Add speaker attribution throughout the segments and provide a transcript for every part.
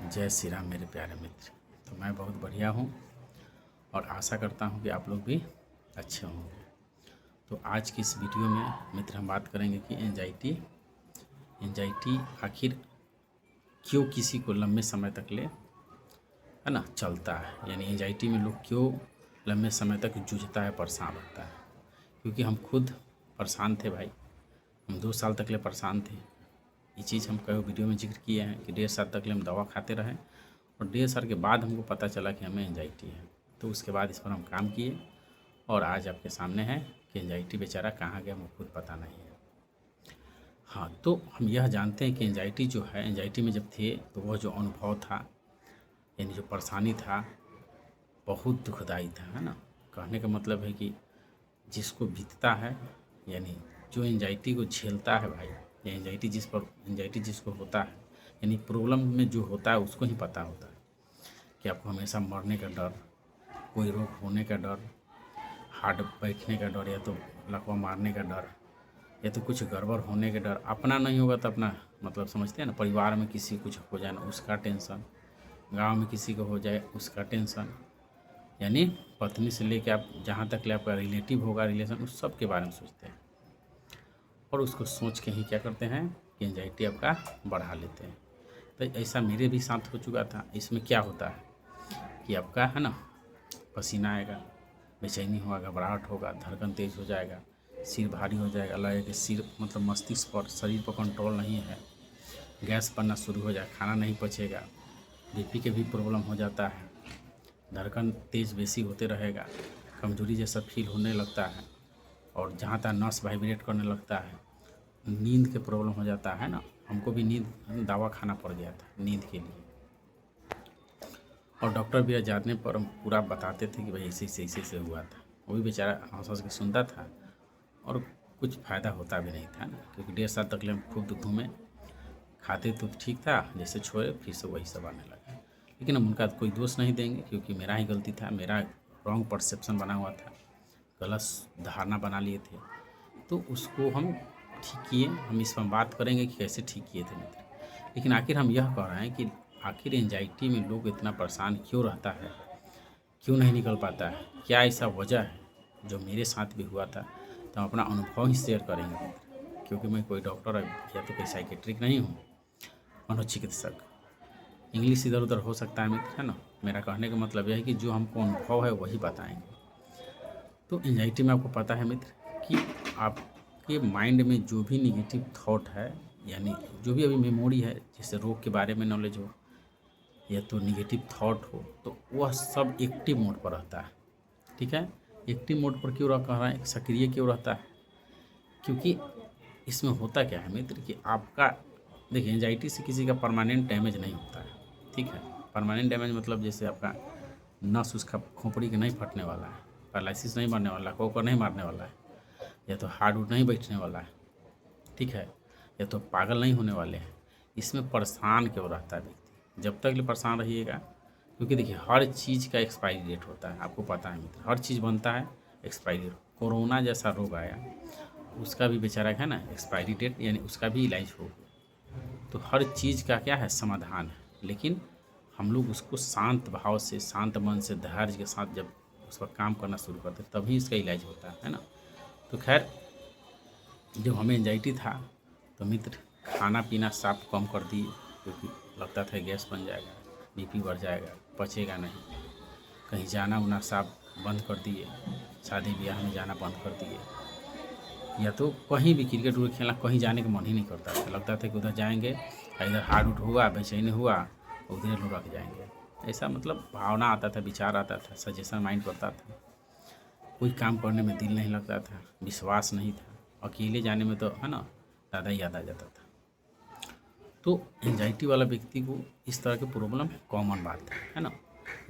Speaker 1: जय श्री राम मेरे प्यारे मित्र। तो मैं बहुत बढ़िया हूँ और आशा करता हूँ कि आप लोग भी अच्छे होंगे। तो आज की इस वीडियो में मित्र हम बात करेंगे कि एंजाइटी आखिर क्यों किसी को लंबे समय तक ले है ना चलता है, यानी एंजाइटी में लोग क्यों लंबे समय तक जूझता है, परेशान होता है। क्योंकि हम खुद परेशान थे भाई, हम 2 साल तक ले परेशान थे। ये चीज़ हम कई वीडियो में जिक्र किए हैं कि 1.5 साल तक ले हम दवा खाते रहे और 1.5 साल के बाद हमको पता चला कि हमें एंजाइटी है। तो उसके बाद इस पर हम काम किए और आज आपके सामने है कि एंजाइटी बेचारा कहाँ गया हमको खुद पता नहीं है। हाँ, तो हम यह जानते हैं कि एंजाइटी जो है, एंजाइटी में जब थे तो वह जो अनुभव था, यानी जो परेशानी था, बहुत दुखदाई था, है ना। कहने का मतलब है कि जिसको बीतता है, यानी जो एंजाइटी को झेलता है भाई, या एंजाइटी जिसको होता है, यानी प्रॉब्लम में जो होता है उसको ही पता होता है कि आपको हमेशा मरने का डर, कोई रोग होने का डर, हार्ट बैठने का डर, या तो लकवा मारने का डर, या तो कुछ गड़बड़ होने का डर। अपना नहीं होगा तो अपना मतलब समझते हैं ना, परिवार में किसी कुछ हो जाए ना उसका टेंशन, गांव में किसी को हो जाए उसका टेंशन, यानी पत्नी से लेके आप जहाँ तक ले आपका रिलेटिव होगा, रिलेशन, उस सब के बारे में सोचते हैं और उसको सोच के ही क्या करते हैं कि एंजाइटी आपका बढ़ा लेते हैं। तो ऐसा मेरे भी साथ हो चुका था। इसमें क्या होता है कि आपका है ना पसीना आएगा, बेचैनी होगा, घबराहट होगा, धड़कन तेज हो जाएगा, सिर भारी हो जाएगा, लगेगा कि सिर मतलब मस्तिष्क पर, शरीर पर कंट्रोल नहीं है, गैस बनना शुरू हो जाए, खाना नहीं पचेगा, बीपी के भी प्रॉब्लम हो जाता है, धड़कन तेज बेसी होते रहेगा, कमजोरी जैसा फील होने लगता है और जहाँ तक नस वाइब्रेट करने लगता है, नींद के प्रॉब्लम हो जाता है ना। हमको भी नींद दवा खाना पड़ गया था नींद के लिए, और डॉक्टर भी जाने पर हम पूरा बताते थे कि भाई ऐसे हुआ था। वो भी बेचारा हंस हंस के सुनता था और कुछ फ़ायदा होता भी नहीं था ना, क्योंकि 1.5 साल तक ले हम खूब घूमे, खाते तो ठीक था, जैसे छोड़े फिर से वही सब आने लगा। लेकिन हम उनका कोई दोष नहीं देंगे क्योंकि मेरा ही गलती था, मेरा रॉन्ग परसेप्शन बना हुआ था, गलत धारणा बना लिए थे। तो उसको हम ठीक किए। हम इस पर बात करेंगे कि कैसे ठीक किए थे मित्र। लेकिन आखिर हम यह कह रहे हैं कि आखिर एंजाइटी में लोग इतना परेशान क्यों रहता है, क्यों नहीं निकल पाता है, क्या ऐसा वजह है जो मेरे साथ भी हुआ था। तो हम अपना अनुभव ही शेयर करेंगे मित्र, क्योंकि मैं कोई डॉक्टर या तो कोई साइकेट्रिक नहीं हूँ, मनोचिकित्सक। इंग्लिश इधर उधर हो सकता है मित्र, है ना। मेरा कहने का मतलब यह है कि जो हमको अनुभव है वही बताएंगे। तो एंजाइटी में आपको पता है मित्र कि आपके माइंड में जो भी निगेटिव थॉट है, यानी जो भी अभी मेमोरी है, जैसे रोग के बारे में नॉलेज हो या तो निगेटिव थॉट हो, तो वह सब एक्टिव मोड पर रहता है। ठीक है, एक्टिव मोड पर क्यों कह रहा है, सक्रिय क्यों रहता है? क्योंकि इसमें होता क्या है मित्र कि आपका, देखिए, एंजाइटी से किसी का परमानेंट डैमेज नहीं होता है। ठीक है, परमानेंट डैमेज मतलब जैसे आपका नस उसका खोपड़ी के नहीं फटने वाला है, पैरालिसिस नहीं मरने वाला, कोकर नहीं मारने वाला है, या तो हार्ड वुड नहीं बैठने वाला है, ठीक है, या तो पागल नहीं होने वाले हैं। इसमें परेशान क्यों रहता है व्यक्ति? जब तक ले परेशान रहिएगा, क्योंकि देखिए हर चीज़ का एक्सपायरी डेट होता है, आपको पता है मित्र, हर चीज़ बनता है एक्सपायरी डेट। कोरोना जैसा रोग आया, उसका भी बेचारा है ना एक्सपायरी डेट, यानी उसका भी इलाज हो। तो हर चीज़ का क्या है, समाधान है। लेकिन हम लोग उसको शांत भाव से, शांत मन से, धैर्य के साथ जब उस पर काम करना शुरू करते तभी इसका इलाज होता है ना। तो खैर, जब हमें एंजाइटी था तो मित्र खाना पीना साफ कम कर दिए, क्योंकि लगता था गैस बन जाएगा, बीपी बढ़ जाएगा, पचेगा नहीं। कहीं जाना उना साफ बंद कर दिए, शादी ब्याह में जाना बंद कर दिए, या तो कहीं भी क्रिकेट उर्केट खेलना, कहीं जाने का मन ही नहीं करता था। लगता था कि उधर जाएंगे, इधर हार्ड उठ हुआ, बेचैनी हुआ, उधर लोग रख जाएंगे। ऐसा मतलब भावना आता था, विचार आता था, सजेशन माइंड करता था। कोई काम करने में दिल नहीं लगता था, विश्वास नहीं था, अकेले जाने में तो है ना ज़्यादा याद आ जाता था। तो एंजाइटी वाला व्यक्ति को इस तरह की प्रॉब्लम कॉमन बात है ना।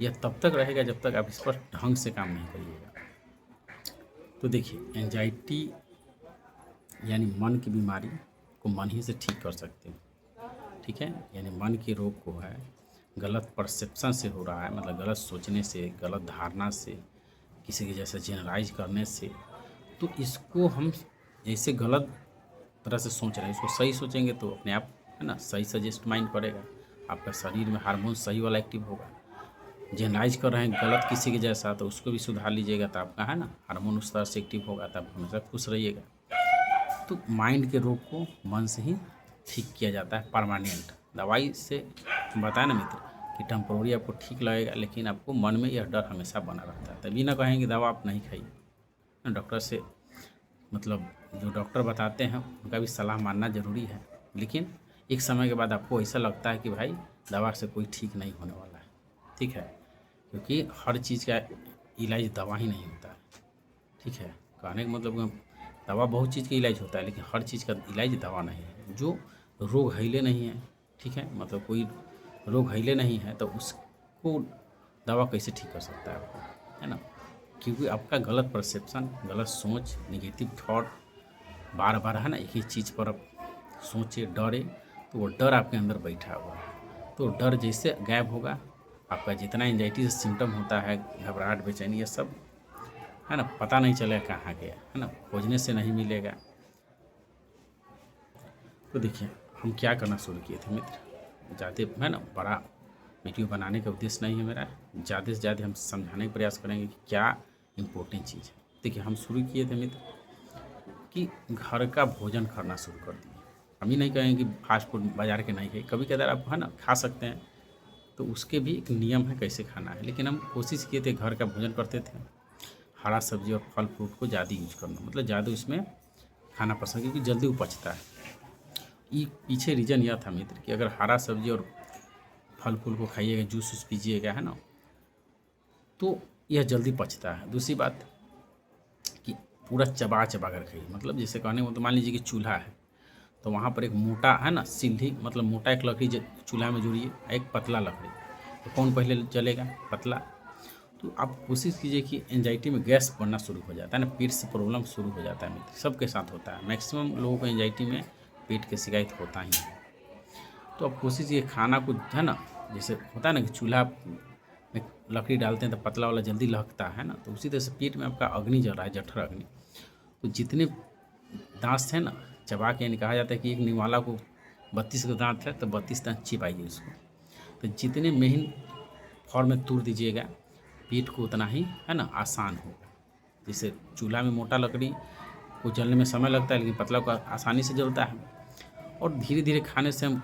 Speaker 1: यह तब तक रहेगा जब तक आप इस पर ढंग से काम नहीं करिएगा। तो देखिए, एंजाइटी यानी मन की बीमारी को मन ही से ठीक कर सकते हैं। ठीक है, यानी मन के रोग को है गलत परसेप्शन से हो रहा है, मतलब गलत सोचने से, गलत धारणा से, किसी के जैसे जनरलाइज करने से। तो इसको हम जैसे गलत तरह से सोच रहे हैं, इसको सही सोचेंगे तो अपने आप है ना सही सजेस्ट माइंड करेगा, आपका शरीर में हार्मोन सही वाला एक्टिव होगा। जनरलाइज कर रहे हैं गलत किसी के जैसा, तो उसको भी सुधार लीजिएगा, तो आपका है ना हार्मोन उस तरह से एक्टिव होगा, तो आप हमेशा खुश रहिएगा। तो माइंड के रोग को मन से ही ठीक किया जाता है परमानेंट। दवाई से बताया ना मित्र कि टेम्पोररी आपको ठीक लगेगा, लेकिन आपको मन में यह डर हमेशा बना रहता है। तभी ना कहें कि दवा आप नहीं खाइए। डॉक्टर से मतलब जो डॉक्टर बताते हैं उनका भी सलाह मानना ज़रूरी है, लेकिन एक समय के बाद आपको ऐसा लगता है कि भाई दवा से कोई ठीक नहीं होने वाला है। ठीक है, क्योंकि हर चीज़ का इलाज दवा ही नहीं होता है। ठीक है, कहने का मतलब दवा बहुत चीज़ का इलाज होता है, लेकिन हर चीज़ का इलाज दवा नहीं है। जो रोग हइले नहीं है, ठीक है, मतलब कोई रोग हइले नहीं है तो उसको दवा कैसे ठीक कर सकता है आपको, है ना। क्योंकि आपका गलत परसेप्शन, गलत सोच, नेगेटिव थॉट बार बार है ना एक ही चीज़ पर आप सोचे, डरे, तो वो डर आपके अंदर बैठा हुआ है। तो डर जैसे गायब होगा, आपका जितना एंजाइटी से सिम्टम होता है, घबराहट, बेचैनी, ये सब है ना पता नहीं चलेगा कहाँ गया, है ना, खोजने से नहीं मिलेगा। तो देखिए हम क्या करना शुरू किए थे मित्र, ज़्यादा है ना बड़ा वीडियो बनाने का उद्देश्य नहीं है मेरा, ज़्यादा से ज़्यादा हम समझाने का प्रयास करेंगे कि क्या इम्पोर्टेंट चीज़ है। देखिए हम शुरू किए थे मित्र कि घर का भोजन करना शुरू कर दिए। हम ही नहीं कहेंगे कि फास्ट फूड बाज़ार के नहीं खाइए, कभी कदार आप है ना खा सकते हैं, तो उसके भी एक नियम है कैसे खाना है। लेकिन हम कोशिश किए थे घर का भोजन करते थे, हरा सब्जी और फल फ्रूट को ज़्यादा यूज करना, मतलब ज़्यादा उसमें खाना पसंद, क्योंकि जल्दी उपजता है। ये पीछे रीज़न यह था मित्र कि अगर हरा सब्जी और फल फूल को खाइएगा, जूस वूस पीजिएगा, है ना, तो यह जल्दी पचता है। दूसरी बात कि पूरा चबा चबा कर खाइए, मतलब जैसे कहने को तो मान लीजिए कि चूल्हा है, तो वहाँ पर एक मोटा है ना सीढ़ी, मतलब मोटा एक लकड़ी चूल्हा में जुड़िए, एक पतला लकड़ी, तो कौन पहले जलेगा? पतला। तो आप कोशिश कीजिए कि एंजाइटी में गैस बनना शुरू हो जाता है ना, पेट से प्रॉब्लम शुरू हो जाता है मित्र, सबके साथ होता है। मैक्सिमम लोगों को एंजाइटी में पेट की शिकायत होता ही है। तो आप कोशिश कीजिए खाना को है ना, जैसे होता है ना कि चूल्हा में लकड़ी डालते हैं तो पतला वाला जल्दी लहकता है ना, तो उसी तरह से पेट में आपका अग्नि जल रहा है, जठर अग्नि। तो जितने दांत हैं ना चबा के, यानी कहा जाता है कि एक निवाला को 32 के दांत है तो 32 दांत चिबाइए उसको, तो जितने मेन फॉर्म में तोड़ दीजिएगा पेट को उतना ही है ना आसान होगा। जैसे चूल्हा में मोटा लकड़ी को जलने में समय लगता है, लेकिन पतला को आसानी से जलता है। और धीरे धीरे खाने से हम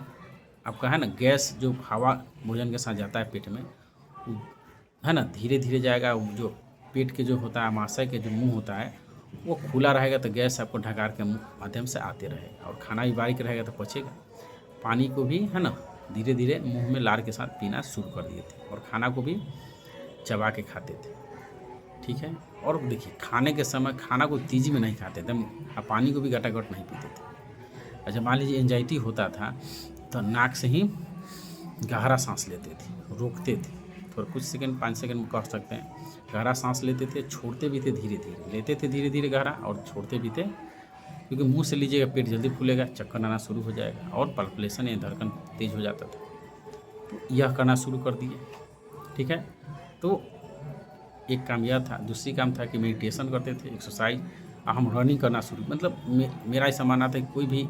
Speaker 1: आपका है ना गैस जो हवा भोजन के साथ जाता है पेट में, है ना धीरे धीरे जाएगा। जो पेट के जो होता है आमाशय के जो मुंह होता है वो खुला रहेगा, तो गैस आपको ढकार के माध्यम से आते रहेगा, और खाना भी बारीक रहेगा तो पचेगा। पानी को भी है ना धीरे धीरे मुंह में लार के साथ पीना शुरू कर दिए थे, और खाना को भी चबा के खाते थे। ठीक है, और देखिए खाने के समय खाना को तेज़ी में नहीं खाते थे, पानी को भी गटागट नहीं पीते थे। अच्छा मान लीजिए एंजाइटी होता था तो नाक से ही गहरा सांस लेते थे, रोकते थे थोड़ा कुछ सेकंड 5 सेकंड में कह सकते हैं, गहरा सांस लेते थे, छोड़ते भी थे धीरे धीरे, लेते थे धीरे धीरे गहरा और छोड़ते भी थे, क्योंकि मुंह से लीजिएगा पेट जल्दी फूलेगा, चक्कर आना शुरू हो जाएगा और पल्पलेशन या धड़कन तेज हो जाता था। तो यह करना शुरू कर दिए। ठीक है, तो एक काम यह था, दूसरी काम था कि मेडिटेशन करते थे, एक्सरसाइज। हम रनिंग करना शुरू, मतलब मेरा ऐसा मानना था कि कोई भी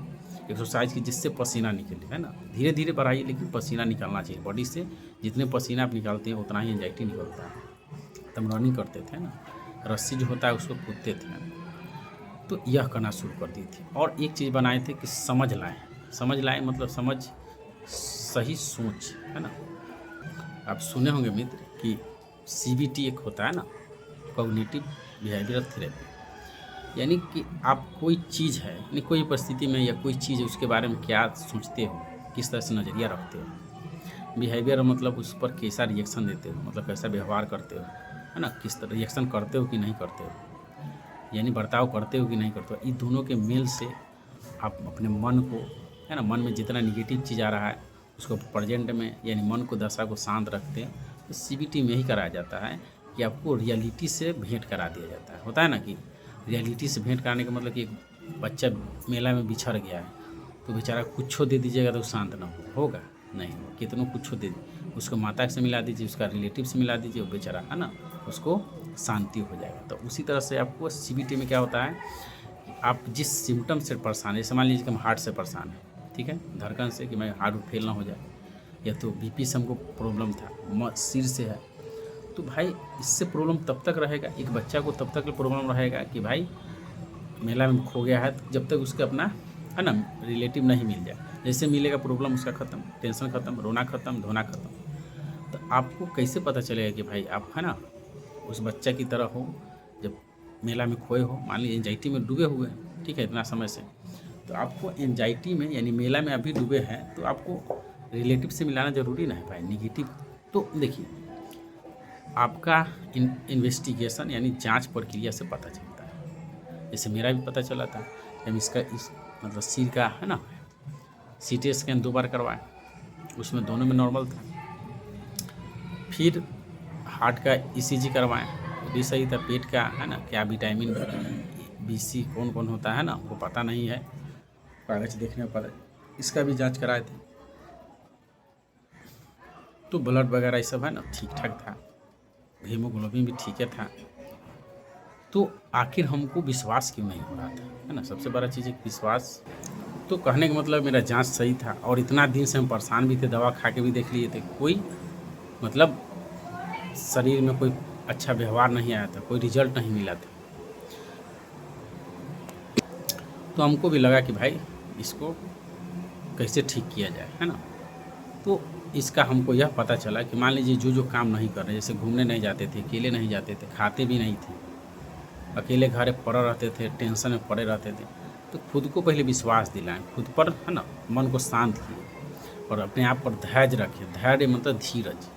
Speaker 1: एक्सरसाइज की जिससे पसीना निकले, है ना, धीरे धीरे बढ़ाइए लेकिन पसीना निकलना चाहिए बॉडी से। जितने पसीना आप निकालते हैं उतना ही एंजाइटी निकलता है। तो हम रनिंग करते थे ना, रस्सी जो होता है उसको कूदते थे, तो यह करना शुरू कर दी थी। और एक चीज़ बनाए थे कि समझ लाएँ, समझ लाएँ मतलब समझ सही सोच, है ना। आप सुने होंगे मित्र कि CBT एक होता है ना, कॉग्निटिव बिहेवियरल थेरेपी, यानी कि आप कोई चीज़ है, यानी कोई परिस्थिति में या कोई चीज़ है उसके बारे में क्या सोचते हो, किस तरह से नज़रिया रखते हो। बिहेवियर मतलब उस पर कैसा रिएक्शन देते हो, मतलब कैसा व्यवहार करते हो, है ना, किस तरह रिएक्शन करते हो कि नहीं करते हो, यानी बर्ताव करते हो कि नहीं करते हो। इन दोनों के मेल से आप अपने मन को, है ना, मन में जितना निगेटिव चीज़ आ रहा है उसको प्रेजेंट में यानी मन को दशा को शांत रखते हैं। तो CBT में ही कराया जाता है कि आपको रियलिटी से भेंट करा दिया जाता है। होता है ना कि रियलिटी से भेंट कराने का मतलब कि एक बच्चा मेला में बिछड़ गया है तो बेचारा कुछ दे दीजिएगा तो शांत ना होगा, नहीं होगा, कितनों कुछ दे दीजिए, उसको माता से मिला दीजिए, उसका रिलेटिव से मिला दीजिए, वो बेचारा है ना उसको शांति हो जाएगा। तो उसी तरह से आपको CBT में क्या होता है, आप जिस सिम्टम से परेशान है, जैसे मान लीजिए कि हम हार्ट से परेशान हैं, ठीक है, धड़कन से कि मैं हार्ट फेल ना हो जाए, या तो बीपी से हमको प्रॉब्लम था, सिर से है, तो भाई इससे प्रॉब्लम तब तक रहेगा, एक बच्चा को तब तक प्रॉब्लम रहेगा कि भाई मेला में खो गया है, जब तक उसके अपना है ना रिलेटिव नहीं मिल जाए। जैसे मिलेगा प्रॉब्लम उसका ख़त्म, टेंशन ख़त्म, रोना ख़त्म, धोना ख़त्म। तो आपको कैसे पता चलेगा कि भाई आप है ना उस बच्चा की तरह हो, जब मेला में खोए हो, मान लीजिए एंजाइटी में डूबे हुए हैं, ठीक है, इतना समय से, तो आपको एंजाइटी में यानी मेला में अभी डूबे हैं, तो आपको रिलेटिव से मिलाना ज़रूरी ना है भाई, निगेटिव। तो देखिए आपका इन्वेस्टिगेशन यानी जांच प्रक्रिया से पता चलता है। जैसे मेरा भी पता चला था जब इसका मतलब सिर का है ना CT स्कैन 2 बार करवाएं, उसमें दोनों में नॉर्मल था। फिर हार्ट का ECG करवाएं, वो भी सही था। पेट का है ना क्या विटामिन BC कौन कौन होता है ना वो पता नहीं है, कागज देखने पर इसका भी जांच कराए थे। तो ब्लड वगैरह ये सब है ना ठीक ठाक था, हीमोग्लोबिन भी ठीक है था। तो आखिर हमको विश्वास क्यों नहीं हो रहा था, है ना, सबसे बड़ा चीज़ है विश्वास। तो कहने का मतलब मेरा जांच सही था, और इतना दिन से हम परेशान भी थे, दवा खा के भी देख लिए थे, कोई मतलब शरीर में कोई अच्छा व्यवहार नहीं आया था, कोई रिजल्ट नहीं मिला था। तो हमको भी लगा कि भाई इसको कैसे ठीक किया जाए, है ना। तो इसका हमको यह पता चला कि मान लीजिए जो काम नहीं कर रहे, जैसे घूमने नहीं जाते थे, अकेले नहीं जाते थे, खाते भी नहीं थे, अकेले घर पड़े रहते थे, टेंशन में पड़े रहते थे, तो खुद को पहले विश्वास दिलाएं, खुद पर है ना मन को शांत किए और अपने आप पर धैर्य रखें। धैर्य मतलब धीरज,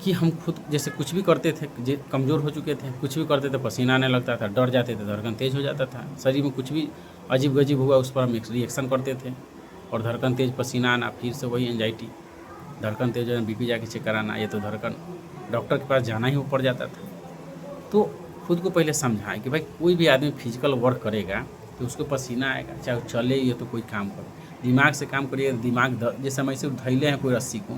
Speaker 1: कि हम खुद जैसे कुछ भी करते थे, कमज़ोर हो चुके थे, कुछ भी करते थे पसीना आने लगता था, डर जाते थे, धड़कन तेज़ हो जाता था, शरीर में कुछ भी अजीब गजीब हुआ उस पर हम रिएक्शन करते थे, और धड़कन तेज़, पसीना आना, फिर से वही एंजाइटी, धड़कन तेज़, BP जाके चेक कराना, ये तो धड़कन, डॉक्टर के पास जाना ही वो पड़ जाता था। तो खुद को पहले समझाएं कि भाई कोई भी आदमी फिजिकल वर्क करेगा तो उसको पसीना आएगा, चाहे वो चले या तो कोई काम करे, दिमाग से काम करिए, दिमाग जैसे हम ऐसे धैले हैं कोई रस्सी को,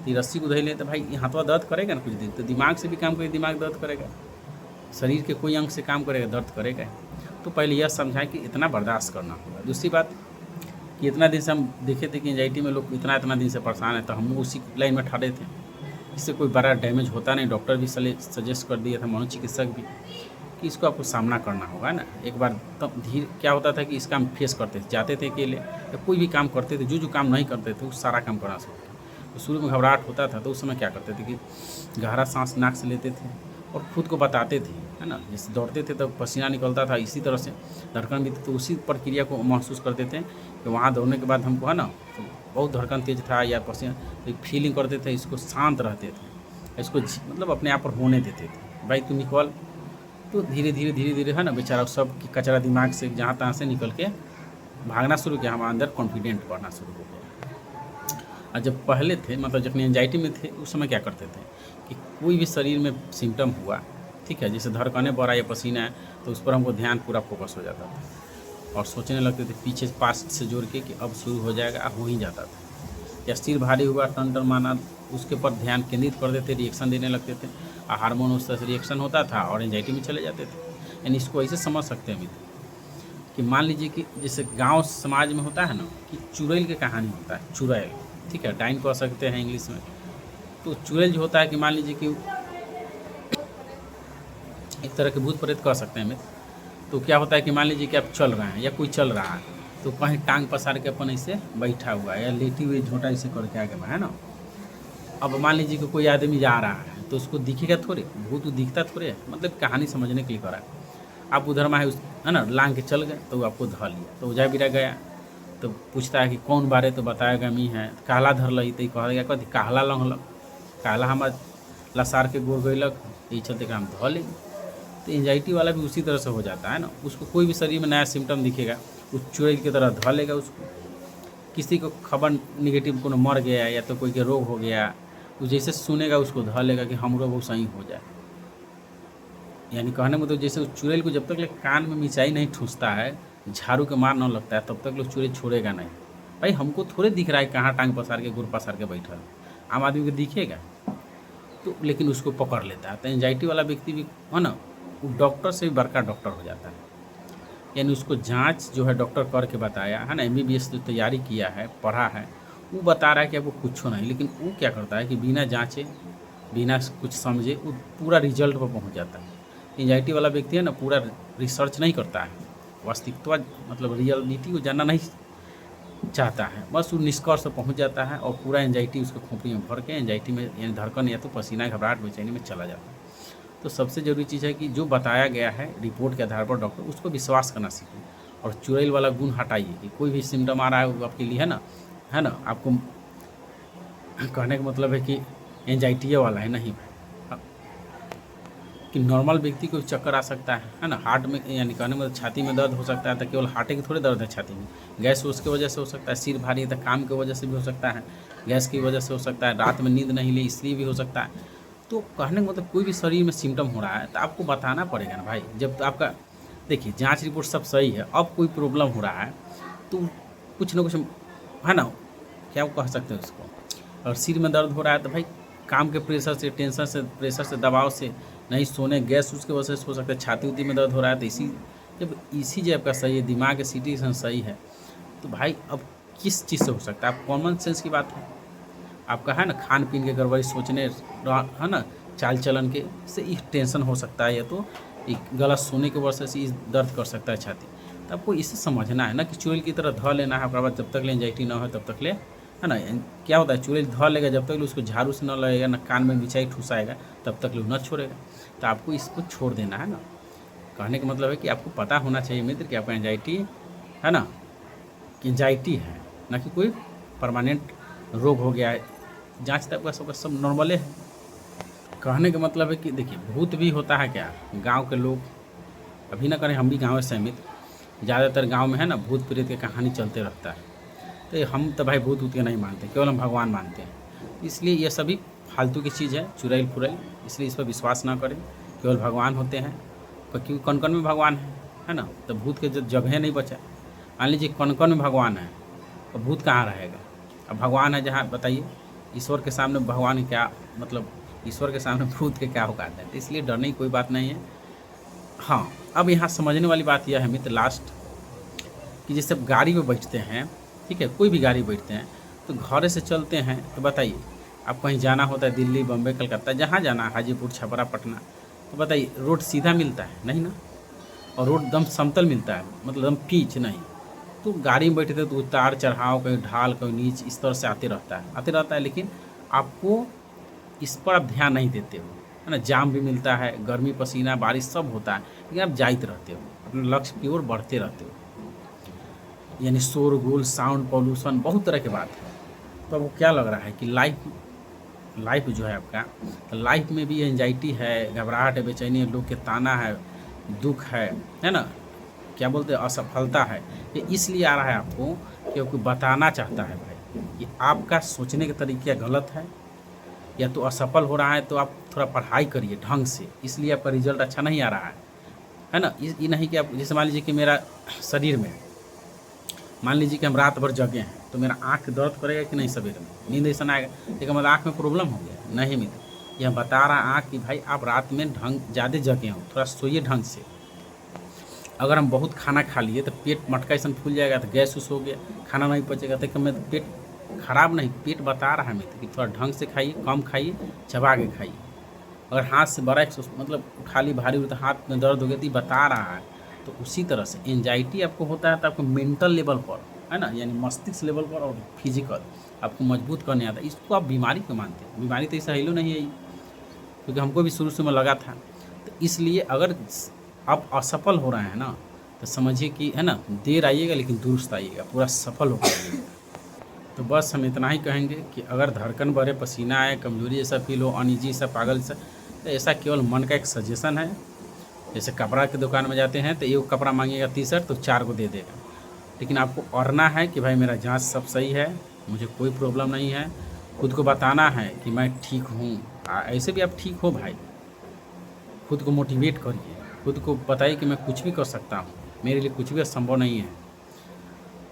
Speaker 1: तो रस्सी को धैले तो भाई हाथवा दर्द करेगा ना कुछ दिन, तो दिमाग से भी काम करिए, दिमाग दर्द करेगा, शरीर के कोई अंग से काम करेगा दर्द करेगा। तो पहले यह समझाएं कि इतना बर्दाश्त करना होगा। दूसरी बात कि इतना दिन से हम देखे थे कि एंजाइटी में लोग इतना दिन से परेशान है, तो हम उसी लाइन में ठहरे थे, इससे कोई बड़ा डैमेज होता नहीं। डॉक्टर भी सजेस्ट कर दिया था, मनोचिकित्सक भी, कि इसको आपको सामना करना होगा ना एक बार। तब धीरे क्या होता था कि इसका हम फेस करते थे, जाते थे अकेले, या कोई भी काम करते थे, जो काम नहीं करते थे वो सारा काम करना सकते। तो शुरू में घबराहट होता था, तो उस समय क्या करते थे कि गहरा सांस नाक से लेते थे और खुद को बताते थे, है ना, जैसे दौड़ते थे तो पसीना निकलता था, इसी तरह से धड़कन भी, तो उसी प्रक्रिया को महसूस करते थे कि वहाँ दौड़ने के बाद हमको है ना तो बहुत धड़कन तेज था या पसीना, तो एक फीलिंग करते थे, इसको शांत रहते थे, इसको मतलब अपने आप पर होने देते थे, भाई तू निकल। तो धीरे धीरे है ना बेचारा सब की कचरा दिमाग से जहाँ तहाँ से निकल के भागना शुरू किया, हमारे अंदर कॉन्फिडेंट बढ़ना शुरू हो गया। और जब पहले थे मतलब जब एंजाइटी में थे उस समय क्या करते थे कि कोई भी शरीर में सिम्टम हुआ, ठीक है, जैसे धड़कने बढ़ा या पसीना है, तो उस पर हमको ध्यान पूरा फोकस हो जाता था और सोचने लगते थे पीछे पास्ट से जोड़ के कि अब शुरू हो जाएगा, हो ही जाता था। या सिर भारी हुआ, टन टन माना, उसके पर ध्यान केंद्रित कर देते, रिएक्शन देने लगते थे, हार्मोन उस तरह से रिएक्शन होता था और एंजाइटी में चले जाते थे। यानी इसको ऐसे समझ सकते हैं अभी कि मान लीजिए कि जैसे गांव समाज में होता है ना कि चुड़ैल की कहानी होता है, चुड़ैल, ठीक है, डाइन कह सकते हैं इंग्लिश में। तो चुड़ैल जो होता है कि मान लीजिए कि एक तरह के भूत प्रेत कह सकते हैं मित्र। तो क्या होता है कि मान लीजिए कि आप चल रहे हैं या कोई चल रहा है, तो कहीं टांग पसार के अपन ऐसे बैठा हुआ है या लेटी हुई झोटा ऐसे करके आगे में, है ना। अब मान लीजिए कि कोई आदमी जा रहा है तो उसको दिखेगा थोड़े, भूत दिखता थोड़े है, मतलब कहानी समझने के लिए करा। आप उधर में है ना लांग के चल गए तो आपको धर लिया, तो जा बिरा गया, तो पूछता है कि कौन बारे, तो बताएगा मी है, कहला धर लही, तो कहेगा कथी कहला लंघलक, कहला हमार लसार के गोर गैलक, ये चलते हम धो लेंगे। तो एंजाइटी वाला भी उसी तरह से हो जाता है ना, उसको कोई भी शरीर में नया सिम्टम दिखेगा, उस चुड़ैल की तरह धो लेगा उसको। किसी को खबर निगेटिव को मर गया या तो कोई के रोग हो गया, तो जैसे सुनेगा उसको धर लेगा कि हमरो वो सही हो जाए। यानी कहने में तो जैसे उस चुड़ैल को जब तक ले कान में मिर्चाई नहीं ठूसता है, झाड़ू के मार न लगता है, तब तक लोग चुड़ैल छोड़ेगा नहीं। भाई हमको थोड़े दिख रहा है कहाँ टांग पसार के गुर पसार के बैठा है, आम आदमी को दिखेगा तो, लेकिन उसको पकड़ लेता है। तो एंजाइटी वाला व्यक्ति भी है ना, वो डॉक्टर से भी बड़का डॉक्टर हो जाता है। यानी उसको जांच जो है डॉक्टर करके बताया है ना, MBBS जो तैयारी किया है, पढ़ा है, वो बता रहा है कि आपको कुछ नहीं, लेकिन वो क्या करता है कि बिना जांचे बिना कुछ समझे वो पूरा रिजल्ट पर पहुंच जाता है। एंजाइटी वाला व्यक्ति है ना, पूरा रिसर्च नहीं करता है, वास्तविकता मतलब रियलिटी को जानना नहीं चाहता है, बस वो निष्कर्ष पर पहुँच जाता है और पूरा एंजाइटी उसको खोपड़ी में भर के एंजाइटी में यानी धड़कन या तो पसीना घबराहट बेचैनी में चला जाता है। तो सबसे ज़रूरी चीज़ है कि जो बताया गया है रिपोर्ट के आधार पर डॉक्टर उसको विश्वास करना सीखें और चुड़ैल वाला गुण हटाइए कि कोई भी सिम्टम आ रहा है वो आपके लिए है ना आपको कहने का मतलब है कि एंजाइटी वाला है नहीं भाई, कि नॉर्मल व्यक्ति को चक्कर आ सकता है ना, हार्ट में यानी कहने मतलब छाती में दर्द हो सकता है, तो केवल हार्टे की थोड़े दर्द है छाती में, गैस उसकी वजह से हो सकता है, सिर भारी है तो काम की वजह से भी हो सकता है, गैस की वजह से हो सकता है, रात में नींद नहीं ली इसलिए भी हो सकता है। तो कहने का मतलब कोई भी शरीर में सिम्टम हो रहा है तो आपको बताना पड़ेगा ना भाई। जब आपका देखिए जांच रिपोर्ट सब सही है, अब कोई प्रॉब्लम हो रहा है तो कुछ ना कुछ है ना, क्या कह सकते हैं उसको, और सिर में दर्द हो रहा है तो भाई काम के प्रेशर से, टेंशन से, प्रेशर से, दबाव से, नहीं सोने, गैस उसके वजह से हो सकता है, छाती उती में दर्द हो रहा है तो जब ECG आपका सही है, दिमाग का CT सही है, तो भाई अब किस चीज़ से हो सकता है। आप कॉमन सेंस की बात है आपका है ना, खान पीन के गड़बड़ी, सोचने है ना, चाल चलन के से इस टेंशन हो सकता है, या तो एक गलत सोने की वजह से इस दर्द कर सकता है छाती। तो आपको इसे समझना है ना कि चुड़ैल की तरह ध लेना है, बाद जब तक ले एंजाइटी ना हो तब तक ले है ना। क्या होता है चुड़ैल ध लेगा जब तक उसको झाड़ू से न लगेगा ना, कान में मिर्चाई ठुसाएगा तब तक न छोड़ेगा। तो आपको इसको छोड़ देना है ना। कहने का मतलब है कि आपको पता होना चाहिए मित्र कि आपका एंजाइटी है ना, कि एंजाइटी है ना कि कोई परमानेंट रोग हो गया है। जांच तक का सब नॉर्मले है। कहने का मतलब है कि देखिए भूत भी होता है क्या, गांव के लोग अभी ना करें, हम भी गाँव से समित, ज़्यादातर गांव में है ना भूत प्रेत की कहानी चलते रहता है। तो हम तो भाई भूत के नहीं मानते, केवल हम भगवान मानते हैं। इसलिए ये सभी फालतू की चीज़ है, चुड़ैल फुड़ैल, इसलिए इस पर विश्वास ना करें। केवल भगवान होते हैं, क्योंकि कौन कौन में भगवान है ना, तो भूत के जगह नहीं बचा। मान लीजिए कौन कौन में भगवान है तो भूत कहाँ रहेगा। अब भगवान है जहाँ, बताइए ईश्वर के सामने भगवान क्या मतलब, ईश्वर के सामने भूत के क्या औकात है। तो इसलिए डरने की कोई बात नहीं है। हाँ, अब यहाँ समझने वाली बात यह है मित्र लास्ट, कि जैसे गाड़ी में बैठते हैं, ठीक है, कोई भी गाड़ी बैठते हैं तो घर से चलते हैं, तो बताइए आप कहीं जाना होता है, दिल्ली, बम्बई, कलकत्ता, जहाँ जाना, हाजीपुर, छपरा, पटना, तो बताइए रोड सीधा मिलता है नहीं ना, और रोड दम समतल मिलता है, मतलब दम पीच नहीं। तो गाड़ी में बैठे थे तो उतार चढ़ाव, कहीं ढाल, कहीं नीच, इस तरह से आते रहता है, लेकिन आपको इस पर आप ध्यान नहीं देते हो, है ना। जाम भी मिलता है, गर्मी, पसीना, बारिश सब होता है, लेकिन आप जाते रहते हो, अपने लक्ष्य की ओर बढ़ते रहते हो। यानी शोरगुल, साउंड पॉल्यूशन, बहुत तरह की बात है। तो आपको क्या लग रहा है कि लाइफ जो है आपका, तो लाइफ में भी एंजाइटी है, घबराहट है, बेचैनी है, लोग के ताना है, दुख है ना, क्या बोलते हैं, असफलता है। ये इसलिए आ रहा है आपको क्योंकि बताना चाहता है भाई कि आपका सोचने के तरीके गलत है, या तो असफल हो रहा है, तो आप थोड़ा पढ़ाई करिए ढंग से, इसलिए आपका रिजल्ट अच्छा नहीं आ रहा है ना। ये नहीं कि आप, जैसे मान लीजिए कि मेरा शरीर में, मान लीजिए कि हम रात भर जगे हैं तो मेरा आँख दर्द करेगा कि नहीं, सवेरे में नींद ऐसा आएगा, लेकिन मतलब आँख में प्रॉब्लम हो गया नहीं मित्र। यह बता रहा आँख कि भाई आप रात में ज़्यादा जगे हो, थोड़ा सोइए ढंग से। अगर हम बहुत खाना खा लिए तो पेट मटका ऐसा फूल जाएगा, तो गैस उस हो गया, खाना नहीं पचेगा, तो मैं पेट खराब नहीं, पेट बता रहा है मित्र कि थोड़ा ढंग से खाइए, कम खाइए, चबा के खाइए। अगर हाथ से बड़ा मतलब उठा ली भारी हो तो हाथ में दर्द हो गया, तो बता रहा है। तो उसी तरह से एंजाइटी आपको होता है तो आपको मेंटल लेवल पर, है ना, यानी मस्तिष्क लेवल पर और फिजिकल आपको मजबूत करने आता है। इसको आप बीमारी क्यों मानते हैं? बीमारी तो ऐसा हेलो नहीं है, क्योंकि हमको भी शुरू में लगा था। तो इसलिए अगर आप असफल हो रहे हैं ना, तो समझिए कि है ना, देर आइएगा लेकिन दुरुस्त आइएगा, पूरा सफल हो पाइएगा। तो बस हम इतना ही कहेंगे कि अगर धड़कन बढ़े, पसीना आए, कमजोरी जैसा फील हो, अनईजी सा, पागल सा, तो ऐसा केवल मन का एक सजेशन है। जैसे कपड़ा की दुकान में जाते हैं तो एक कपड़ा मांगेगा टी-शर्ट तो 4 को दे देगा, लेकिन आपको अड़ना है कि भाई मेरा जांच सब सही है, मुझे कोई प्रॉब्लम नहीं है, खुद को बताना है कि मैं ठीक हूँ। ऐसे भी आप ठीक हो भाई, खुद को मोटिवेट करिए, खुद को बताइए कि मैं कुछ भी कर सकता हूँ, मेरे लिए कुछ भी असंभव नहीं है,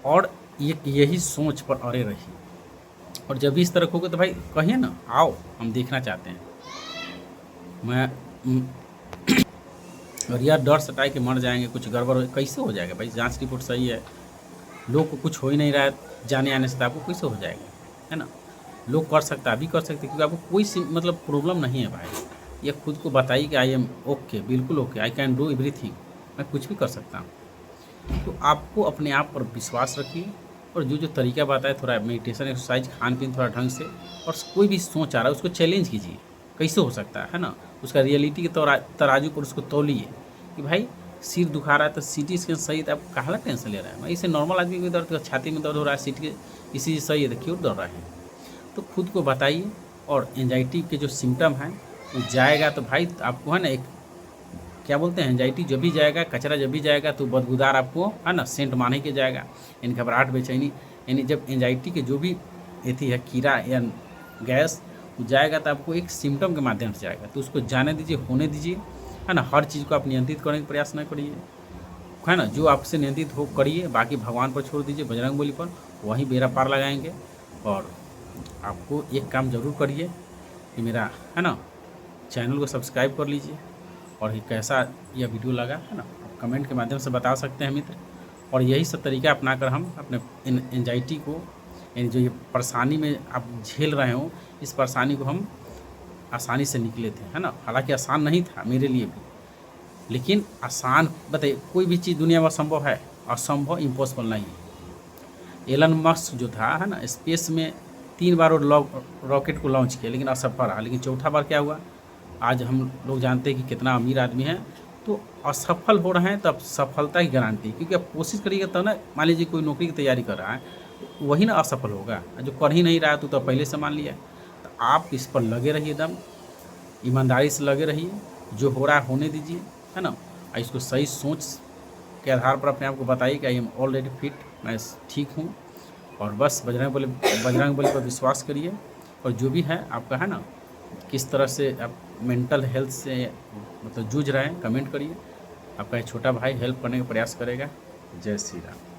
Speaker 1: और यही सोच पर अड़े रहिए। और जब भी इस तरह होगा तो भाई कहिए ना, आओ हम देखना चाहते हैं। मैं और यार डर सटाए कि मर जाएंगे, कुछ गड़बड़ हो, कैसे हो जाएगा भाई? जांच रिपोर्ट सही है, लोग को कुछ हो ही नहीं रहा है जाने आने से, तो आपको कैसे हो जाएगा? है ना। लोग कर सकता है, अभी कर सकते, क्योंकि आपको कोई मतलब प्रॉब्लम नहीं है भाई। ये खुद को बताइए कि आई एम ओके, बिल्कुल okay, I can do everything, मैं कुछ भी कर सकता हूँ। तो आपको अपने आप पर विश्वास रखिए, और जो जो तरीका बताए, थोड़ा मेडिटेशन, एक्सरसाइज, खान पीन थोड़ा ढंग से, और कोई भी सोच आ रहा है उसको चैलेंज कीजिए, कैसे हो सकता है ना। उसका रियलिटी के तराजू पर उसको तौलिए कि भाई सिर दुखा रहा है तो सीटी स्कैन सही है, तो आप कहाँ टेंशन ले रहे हैं। इसे नॉर्मल आदमी को दर्द, छाती में दर्द हो रहा है, सीटी इसी सही है, तो क्यों डर रहा है। तो खुद को बताइए, और एंजाइटी के जो सिम्टम हैं वो जाएगा तो भाई आपको है ना, एक क्या बोलते हैं, एंजाइटी जब भी जाएगा, कचरा जब भी जाएगा तो बदबूदार आपको है ना सेंट माने के जाएगा, यानी घबराहट, बेचैनी, यानी जब एंजाइटी के जो भी एथी है कीड़ा या गैस वो जाएगा तो आपको एक सिम्टम के माध्यम से जाएगा, तो उसको जाने दीजिए, होने दीजिए, है ना। हर चीज़ को आप नियंत्रित करने का प्रयास न करिए, है ना। जो आपसे नियंत्रित हो करिए, बाकी भगवान पर छोड़ दीजिए, बजरंगबली पर, वहीं बेड़ा पार लगाएंगे। और आपको एक काम ज़रूर करिए कि मेरा है ना चैनल को सब्सक्राइब कर लीजिए, और ये कैसा यह वीडियो लगा है ना आप कमेंट के माध्यम से बता सकते हैं मित्र। और यही सब तरीका अपनाकर हम अपने एंजाइटी को, यानी जो ये परेशानी में आप झेल रहे हो, इस परेशानी को हम आसानी से निकले थे, है ना। हालांकि आसान नहीं था मेरे लिए भी, लेकिन आसान, बताइए कोई भी चीज़ दुनिया में संभव है, असंभव इम्पॉसिबल नहीं है। एलन मस्क जो था है ना, स्पेस में 3 बार वो रॉकेट को लॉन्च किया, लेकिन असफल रहा। लेकिन चौथा बार क्या हुआ, आज हम लोग जानते हैं कि कितना अमीर आदमी है। तो असफल हो रहे हैं तो अब सफलता की गारंटी, क्योंकि आप कोशिश करिएगा तो ना, मान लीजिए कोई नौकरी की तैयारी कर रहा है तो वही ना असफल होगा, जो कर ही नहीं रहा है तो पहले से मान लिया। तो आप इस पर लगे रहिए, एकदम ईमानदारी से लगे रहिए, जो हो रहा है होने दीजिए, है ना। और इसको सही सोच के आधार पर अपने आप को बताइए कि आई एम ऑलरेडी फिट, मैं ठीक हूँ। और बस बजरंगबली पर विश्वास करिए, और जो भी है आपका है ना, किस तरह से आप मेंटल हेल्थ से मतलब जूझ रहे हैं, कमेंट करिए। आपका एक छोटा भाई हेल्प करने का प्रयास करेगा। जय श्री राम।